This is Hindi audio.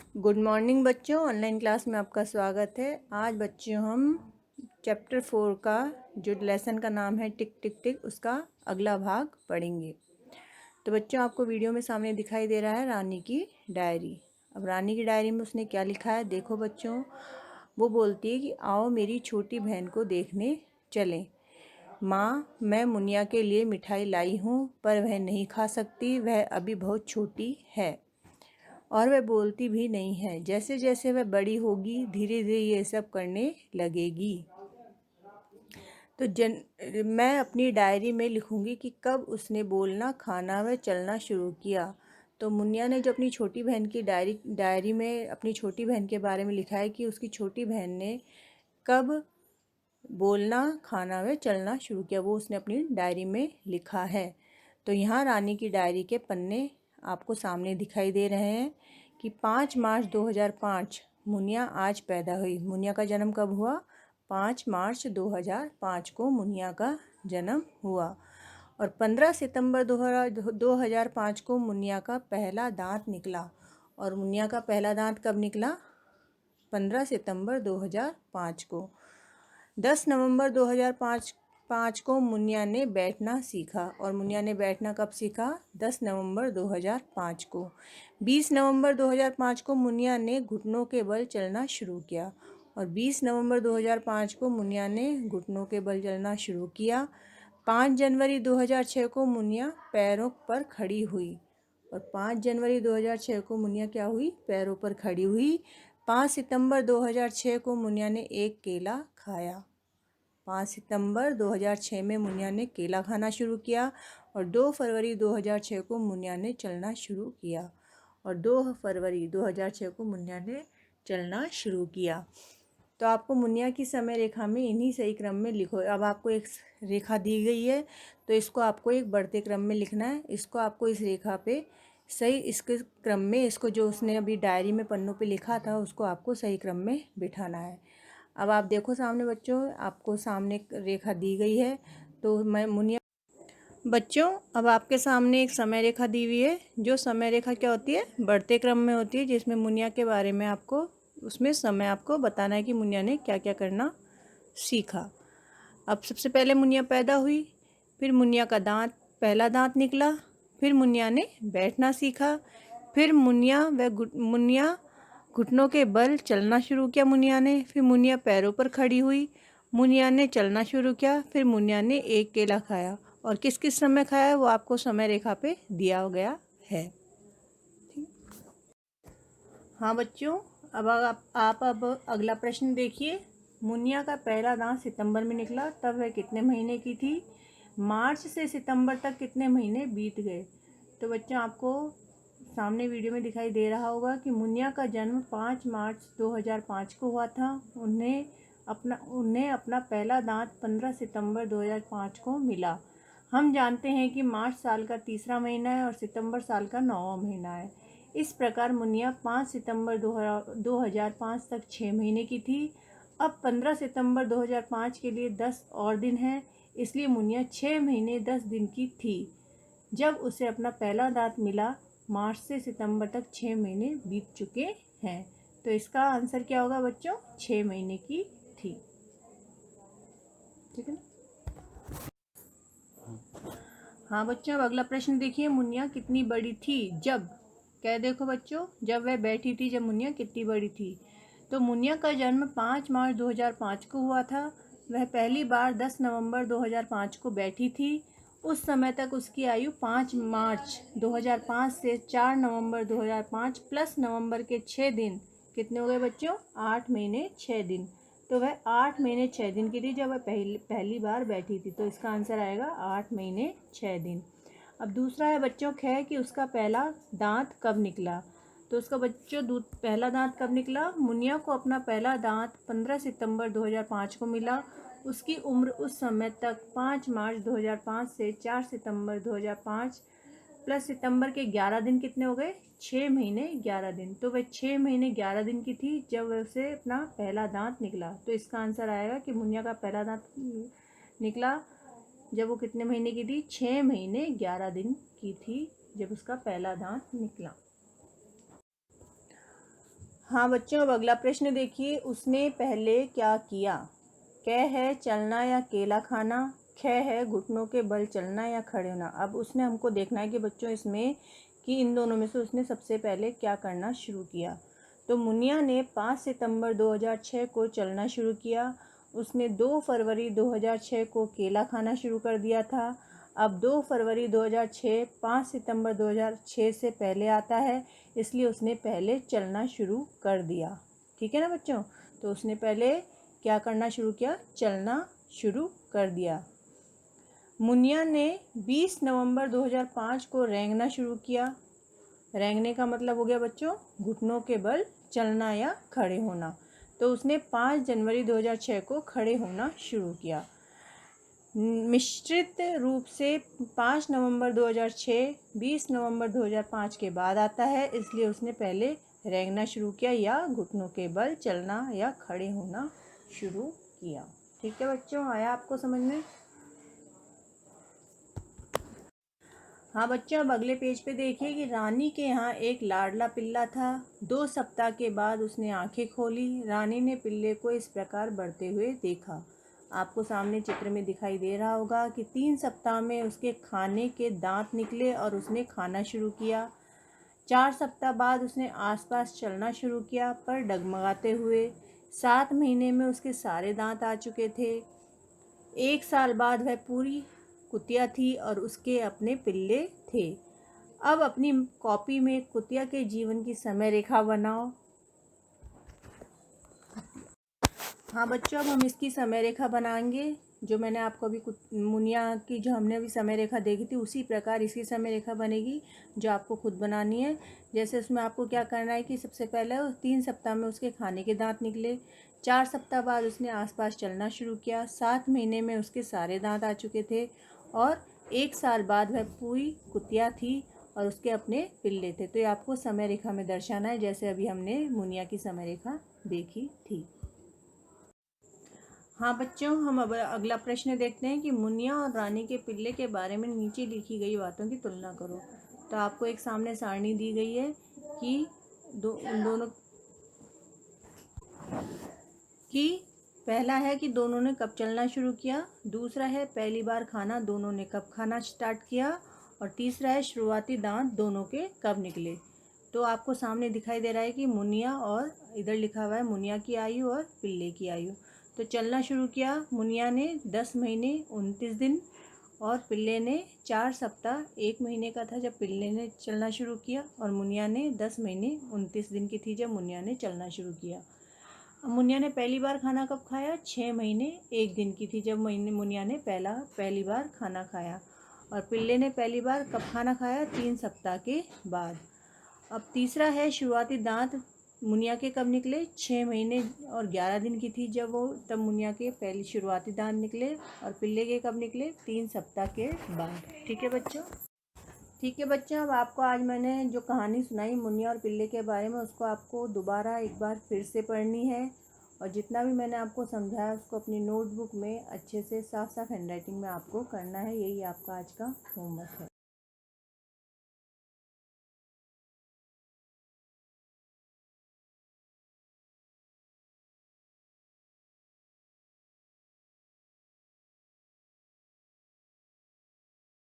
गुड मॉर्निंग बच्चों, ऑनलाइन क्लास में आपका स्वागत है। आज बच्चों हम चैप्टर 4 का जो लेसन का नाम है टिक टिक टिक, उसका अगला भाग पढ़ेंगे। तो बच्चों, आपको वीडियो में सामने दिखाई दे रहा है रानी की डायरी। अब रानी की डायरी में उसने क्या लिखा है देखो बच्चों। वो बोलती है कि आओ मेरी छोटी बहन को देखने चलें। माँ, मैं मुनिया के लिए मिठाई लाई हूँ, पर वह नहीं खा सकती, वह अभी बहुत छोटी है और वह बोलती भी नहीं है। जैसे जैसे वह बड़ी होगी धीरे धीरे ये सब करने लगेगी। तो मैं अपनी डायरी में लिखूंगी कि कब उसने बोलना, खाना व चलना शुरू किया। तो मुनिया ने जो अपनी छोटी बहन की डायरी में अपनी छोटी बहन के बारे में लिखा है कि उसकी छोटी बहन ने कब बोलना, खाना व चलना शुरू किया, वो उसने अपनी डायरी में लिखा है। तो यहाँ रानी की डायरी के पन्ने आपको सामने दिखाई दे रहे हैं कि 5 मार्च 2005 मुनिया आज पैदा हुई। मुनिया का जन्म कब हुआ? 5 मार्च 2005 को मुनिया का जन्म हुआ। और 15 सितंबर 2005 को मुनिया का पहला दांत निकला। और मुनिया का पहला दांत कब निकला? 15 सितंबर 2005 को। 10 नवंबर 2005 को मुनिया ने बैठना सीखा। और मुनिया ने बैठना कब सीखा? 10 नवंबर 2005 को। 20 नवंबर 2005 को मुनिया ने घुटनों के बल चलना शुरू किया। और 20 नवंबर 2005 को मुनिया ने घुटनों के बल चलना शुरू किया। 5 जनवरी 2006 को मुनिया पैरों पर खड़ी हुई। और 5 जनवरी 2006 को मुनिया क्या हुई? पैरों पर खड़ी हुई। 5 सितंबर 2006 को मुनिया ने एक केला खाया। 5 सितंबर 2006 में मुनिया ने केला खाना शुरू किया। और 2 फरवरी 2006 को मुनिया ने चलना शुरू किया। और 2 फरवरी 2006 को मुनिया ने चलना शुरू किया। तो आपको मुनिया की समय रेखा में इन्हीं सही क्रम में लिखो। अब आपको एक रेखा दी गई है तो इसको आपको एक बढ़ते क्रम में लिखना है। इसको आपको इस रेखा पे सही इसके क्रम में, इसको जो उसने अभी डायरी में पन्नों पे लिखा था उसको आपको सही क्रम में बिठाना है। अब आप देखो सामने बच्चों, आपको सामने रेखा दी गई है। तो मैं मुनिया बच्चों, अब आपके सामने एक समय रेखा दी हुई है। जो समय रेखा क्या होती है? बढ़ते क्रम में होती है, जिसमें मुनिया के बारे में आपको उसमें समय आपको बताना है कि मुनिया ने क्या क्या करना सीखा। अब सबसे पहले मुनिया पैदा हुई, फिर मुनिया का पहला दांत निकला, फिर मुनिया ने बैठना सीखा, फिर मुनिया घुटनों के बल चलना शुरू किया मुनिया ने, फिर मुनिया पैरों पर खड़ी हुई, मुनिया ने चलना शुरू किया, फिर मुनिया ने एक केला खाया। और किस किस समय खाया वो आपको समय रेखा पे दिया गया है। हाँ बच्चों, अब आप अब अगला प्रश्न देखिए। मुनिया का पहला दांत सितंबर में निकला, तब वह कितने महीने की थी? मार्च से सितंबर तक कितने महीने बीत गए? तो बच्चों, आपको सामने वीडियो में दिखाई दे रहा होगा कि मुनिया का जन्म 5 मार्च 2005 को हुआ था। उन्हें अपना पहला दांत 15 सितंबर 2005 को मिला। हम जानते हैं कि मार्च साल का तीसरा महीना है और सितंबर साल का 9वां महीना है। इस प्रकार मुनिया 5 सितंबर 2005 तक 6 महीने की थी। अब 15 सितंबर 2005 के लिए 10 और दिन हैं, इसलिए मुनिया 6 महीने 10 दिन की थी जब उसे अपना पहला दांत मिला। मार्च से सितंबर तक 6 महीने बीत चुके हैं। तो इसका आंसर क्या होगा बच्चों? 6 महीने की थी। ठीक है ना? हाँ बच्चों, अब अगला प्रश्न देखिए। मुनिया कितनी बड़ी थी जब, क्या देखो बच्चों, जब वह बैठी थी, जब मुनिया कितनी बड़ी थी? तो मुनिया का जन्म 5 मार्च 2005 को हुआ था। वह पहली बार 10 नवंबर 2005 को बैठी थी। उस समय तक उसकी आयु 5 मार्च 2005 से 4 नवंबर 2005 प्लस नवंबर के 6 दिन कितने हो गए बच्चों? 8 महीने 6 दिन। तो वह 8 महीने 6 दिन की थी जब वह पहली बार बैठी थी। तो इसका आंसर आएगा 8 महीने 6 दिन। अब दूसरा है बच्चों ख कि उसका पहला दांत कब निकला। तो उसका बच्चों पहला दांत कब निकला? मुनिया को अपना पहला दांत 15 सितंबर 2005 को मिला। उसकी उम्र उस समय तक 5 मार्च 2005 से 4 सितंबर 2005 प्लस सितंबर के 11 दिन कितने हो गए? 6 महीने 11 दिन। तो वह 6 महीने 11 दिन की थी जब वह उसे अपना पहला दांत निकला। तो इसका आंसर आएगा कि मुनिया का पहला दांत निकला जब वो कितने महीने की थी? 6 महीने 11 दिन की थी जब उसका पहला दांत निकला। हाँ बच्चों, अब अगला प्रश्न देखिए। उसने पहले क्या किया? क है चलना या केला खाना, ख है घुटनों के बल चलना या खड़े होना। अब उसने हमको देखना है कि बच्चों इसमें कि इन दोनों में से उसने सबसे पहले क्या करना शुरू किया। तो मुनिया ने 5 सितंबर 2006 को चलना शुरू किया। उसने 2 फरवरी 2006 को केला खाना शुरू कर दिया था। अब 2 फरवरी 2006 5 सितंबर 2006 से पहले आता है, इसलिए उसने पहले चलना शुरू कर दिया। ठीक है ना बच्चों? तो उसने पहले क्या करना शुरू किया? चलना शुरू कर दिया। मुनिया ने 20 नवंबर 2005 को रेंगना शुरू किया। रेंगने का मतलब हो गया बच्चों घुटनों के बल चलना या खड़े होना। तो उसने 5 जनवरी 2006 को खड़े होना शुरू किया। मिश्रित रूप से 5 नवंबर 2006 20 नवंबर 2005 के बाद आता है, इसलिए उसने पहले रेंगना शुरू किया या घुटनों के बल चलना या खड़े होना शुरू किया। ठीक है बच्चों, आया आपको समझ में? हाँ बच्चों, अब अगले पेज पे देखिए कि रानी के यहाँ एक लाडला पिल्ला था। 2 सप्ताह के बाद उसने आंखें खोली। रानी ने पिल्ले को इस प्रकार बढ़ते हुए देखा। आपको सामने चित्र में दिखाई दे रहा होगा कि 3 सप्ताह में उसके खाने के दांत निकले और उसने खाना शुरू किया। 4 सप्ताह बाद उसने आसपास चलना शुरू किया पर डगमगाते हुए। 7 महीने में उसके सारे दांत आ चुके थे। 1 साल बाद वह पूरी कुतिया थी और उसके अपने पिल्ले थे। अब अपनी कॉपी में कुतिया के जीवन की समय रेखा बनाओ। हाँ बच्चों, अब हम इसकी समय रेखा बनाएंगे। जो मैंने आपको अभी मुनिया की जो हमने अभी समय रेखा देखी थी उसी प्रकार इसकी समय रेखा बनेगी, जो आपको खुद बनानी है। जैसे उसमें आपको क्या करना है कि सबसे पहले 3 सप्ताह में उसके खाने के दांत निकले। 4 सप्ताह बाद उसने आसपास चलना शुरू किया। 7 महीने में उसके सारे दांत आ चुके थे और 1 साल बाद वह पूरी कुतिया थी और उसके अपने पिल्ले थे। तो ये आपको समय रेखा में दर्शाना है, जैसे अभी हमने मुनिया की समय रेखा देखी थी। हाँ बच्चों, हम अब अगला प्रश्न देखते हैं कि मुनिया और रानी के पिल्ले के बारे में नीचे लिखी गई बातों की तुलना करो। तो आपको एक सामने सारणी दी गई है कि उन दोनों की पहला है कि दोनों ने कब चलना शुरू किया, दूसरा है पहली बार खाना दोनों ने कब खाना स्टार्ट किया, और तीसरा है शुरुआती दांत दोनों के कब निकले। तो आपको सामने दिखाई दे रहा है कि मुनिया और इधर लिखा हुआ है मुनिया की आयु और पिल्ले की आयु। तो चलना शुरू किया मुनिया ने 10 महीने 29 दिन और पिल्ले ने 4 सप्ताह 1 महीने का था जब पिल्ले ने चलना शुरू किया, और मुनिया ने 10 महीने 29 दिन की थी जब मुनिया ने चलना शुरू किया। मुनिया ने पहली बार खाना कब खाया? 6 महीने 1 दिन की थी जब मुनिया ने पहली बार खाना खाया, और पिल्ले ने पहली बार कब खाना खाया? 3 सप्ताह के बाद। अब तीसरा है शुरुआती दांत मुनिया के कब निकले? 6 महीने और 11 दिन की थी तब मुनिया के पहले शुरुआती दांत निकले, और पिल्ले के कब निकले? 3 सप्ताह के बाद। ठीक है बच्चों? ठीक है बच्चों, अब आपको आज मैंने जो कहानी सुनाई मुनिया और पिल्ले के बारे में उसको आपको दोबारा एक बार फिर से पढ़नी है, और जितना भी मैंने आपको समझाया उसको अपनी नोटबुक में अच्छे से साफ साफ हैंडराइटिंग में आपको करना है। यही आपका आज का होमवर्क है।